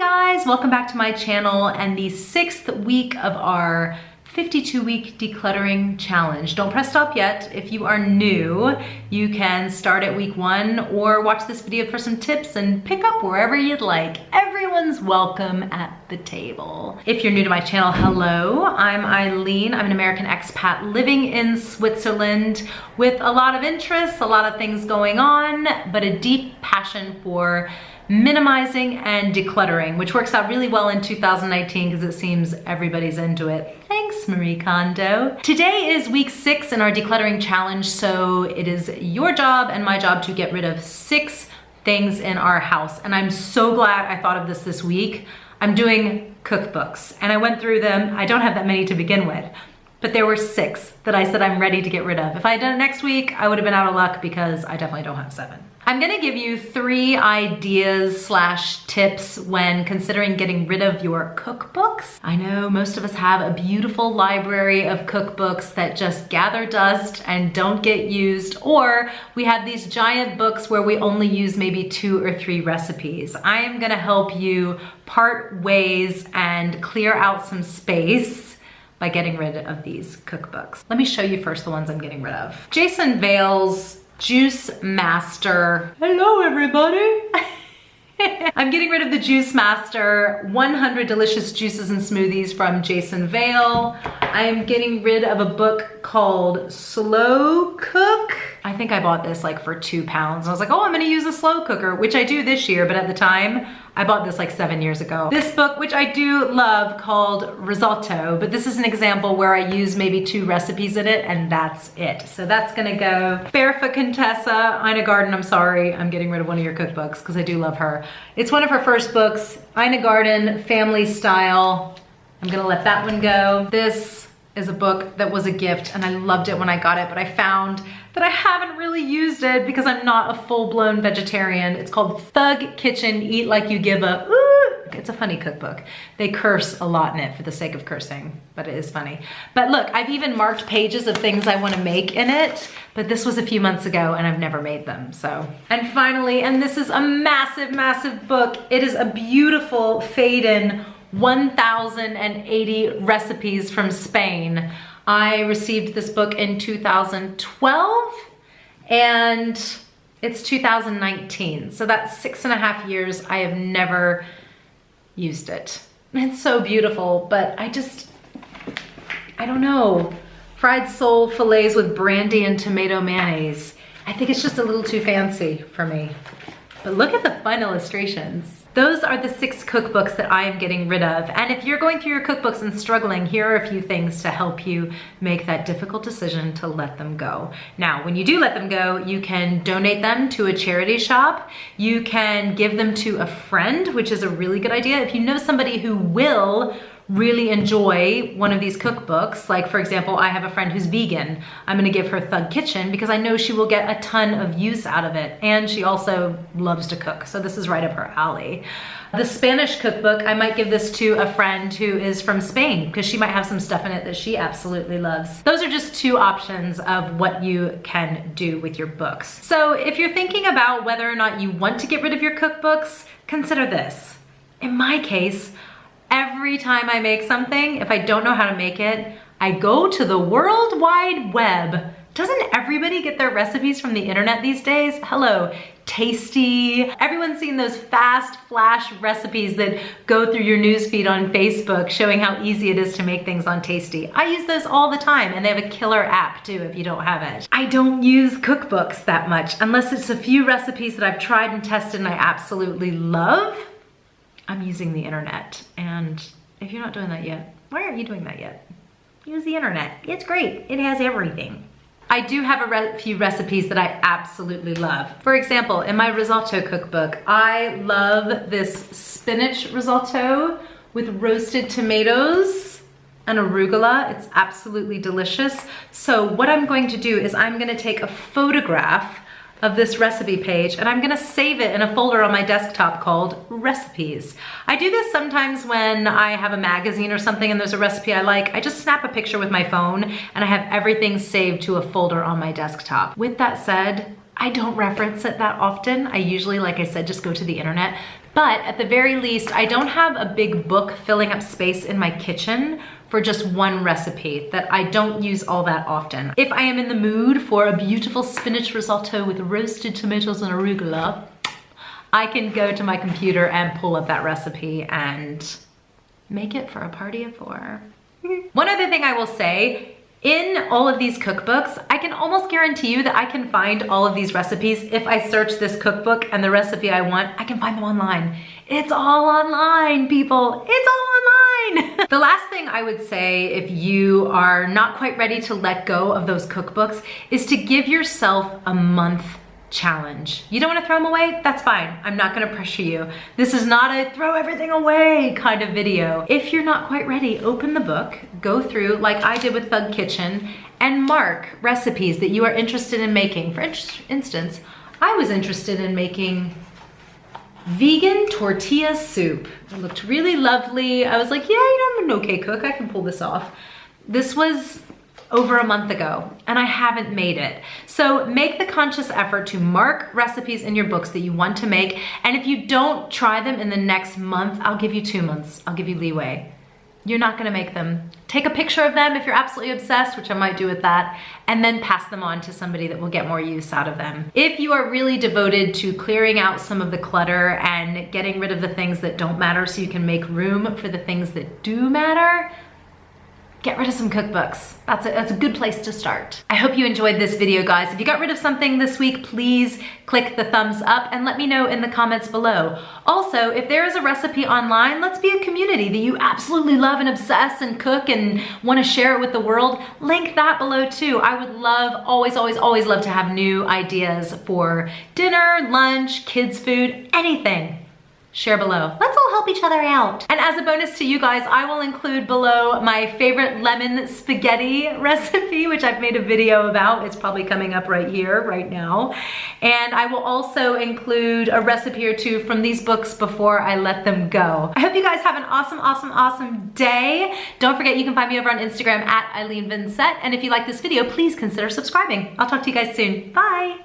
Hi guys, welcome back to my channel and the 6th week of our 52-week decluttering challenge. Don't press stop yet. If you are new, you can start at week 1 or watch this video for some tips and pick up wherever you'd like. Everyone's welcome at the table. If you're new to my channel, hello, I'm Eileen. I'm an American expat living in Switzerland with a lot of interests, a lot of things going on, but a deep passion for minimizing and decluttering, which works out really well in 2019 because it seems everybody's into it. Thanks, Marie Kondo. Today is week 6 in our decluttering challenge, so it is your job and my job to get rid of 6 things in our house. And I'm so glad I thought of this week. I'm doing cookbooks and I went through them. I don't have that many to begin with, but there were 6 that I said I'm ready to get rid of. If I had done it next week, I would have been out of luck because I definitely don't have 7. I'm gonna give you 3 ideas / tips when considering getting rid of your cookbooks. I know most of us have a beautiful library of cookbooks that just gather dust and don't get used, or we have these giant books where we only use maybe 2 or 3 recipes. I am gonna help you part ways and clear out some space by getting rid of these cookbooks. Let me show you first the ones I'm getting rid of. Jason Vale's Juice Master. Hello, everybody. I'm getting rid of the Juice Master 100 delicious juices and smoothies from Jason Vale. I'm getting rid of a book called Slow Cook. I think I bought this like for £2. I was like, oh, I'm gonna use a slow cooker, which I do this year, but at the time, I bought this like 7 years ago. This book, which I do love, called Risotto, but this is an example where I use maybe 2 recipes in it and that's it. So that's gonna go. Barefoot Contessa, Ina Garten, I'm sorry, I'm getting rid of one of your cookbooks because I do love her. It's one of her first books, Ina Garten, Family Style. I'm gonna let that one go. This is a book that was a gift and I loved it when I got it, but I found that I haven't really used it because I'm not a full-blown vegetarian. It's called Thug Kitchen, Eat Like You Give a It's a funny cookbook. They curse a lot in it for the sake of cursing, but it is funny. But look, I've even marked pages of things I want to make in it, but this was a few months ago and I've never made them, so. And finally, and this is a massive, massive book. It is a beautiful fade-in 1080 recipes from Spain. I received this book in 2012 and it's 2019. So that's 6.5 years. I have never used it. It's so beautiful, but I don't know. Fried sole fillets with brandy and tomato mayonnaise. I think it's just a little too fancy for me. But look at the fun illustrations. Those are the 6 cookbooks that I am getting rid of. And if you're going through your cookbooks and struggling, here are a few things to help you make that difficult decision to let them go. Now, when you do let them go, you can donate them to a charity shop. You can give them to a friend, which is a really good idea. If you know somebody who will really enjoy one of these cookbooks, like for example, I have a friend who's vegan. I'm gonna give her Thug Kitchen because I know she will get a ton of use out of it. And she also loves to cook, so this is right up her alley. The Spanish cookbook, I might give this to a friend who is from Spain because she might have some stuff in it that she absolutely loves. Those are just 2 options of what you can do with your books. So if you're thinking about whether or not you want to get rid of your cookbooks, consider this. In my case, every time I make something, if I don't know how to make it, I go to the World Wide Web. Doesn't everybody get their recipes from the internet these days? Hello, Tasty. Everyone's seen those fast flash recipes that go through your newsfeed on Facebook showing how easy it is to make things on Tasty. I use those all the time and they have a killer app too if you don't have it. I don't use cookbooks that much unless it's a few recipes that I've tried and tested and I absolutely love. I'm using the internet, and if you're not doing that yet, why aren't you doing that yet? Use the internet. It's great. It has everything. I do have a few recipes that I absolutely love. For example, in my risotto cookbook, I love this spinach risotto with roasted tomatoes and arugula. It's absolutely delicious. So what I'm going to do is I'm gonna take a photograph of this recipe page and I'm gonna save it in a folder on my desktop called recipes. I do this sometimes when I have a magazine or something and there's a recipe I like. I just snap a picture with my phone and I have everything saved to a folder on my desktop. With that said, I don't reference it that often. I usually, like I said, just go to the internet. But at the very least, I don't have a big book filling up space in my kitchen for just one recipe that I don't use all that often. If I am in the mood for a beautiful spinach risotto with roasted tomatoes and arugula, I can go to my computer and pull up that recipe and make it for a party of 4. One other thing I will say, in all of these cookbooks, I can almost guarantee you that I can find all of these recipes. If I search this cookbook and the recipe I want, I can find them online. It's all online, people. It's all online. The last thing I would say, if you are not quite ready to let go of those cookbooks, is to give yourself a month challenge. You don't want to throw them away? That's fine. I'm not going to pressure you. This is not a throw everything away kind of video. If you're not quite ready, open the book, go through like I did with Thug Kitchen, and mark recipes that you are interested in making. For instance, I was interested in making vegan tortilla soup. It looked really lovely. I was like, yeah, I'm an okay cook. I can pull this off. This was over a month ago and I haven't made it. So make the conscious effort to mark recipes in your books that you want to make. And if you don't try them in the next month, I'll give you 2 months. I'll give you leeway. You're not gonna make them. Take a picture of them if you're absolutely obsessed, which I might do with that, and then pass them on to somebody that will get more use out of them. If you are really devoted to clearing out some of the clutter and getting rid of the things that don't matter so you can make room for the things that do matter, get rid of some cookbooks. That's a good place to start. I hope you enjoyed this video, guys. If you got rid of something this week, please click the thumbs up and let me know in the comments below. Also, if there is a recipe online, let's be a community that you absolutely love and obsess and cook and want to share it with the world. Link that below too. I would love, always love to have new ideas for dinner, lunch, kids' food, anything. Share below. Let's all help each other out. And as a bonus to you guys, I will include below my favorite lemon spaghetti recipe, which I've made a video about. It's probably coming up right here, right now. And I will also include a recipe or 2 from these books before I let them go. I hope you guys have an awesome day. Don't forget, you can find me over on Instagram at Eileen Vincett. And if you like this video, please consider subscribing. I'll talk to you guys soon. Bye.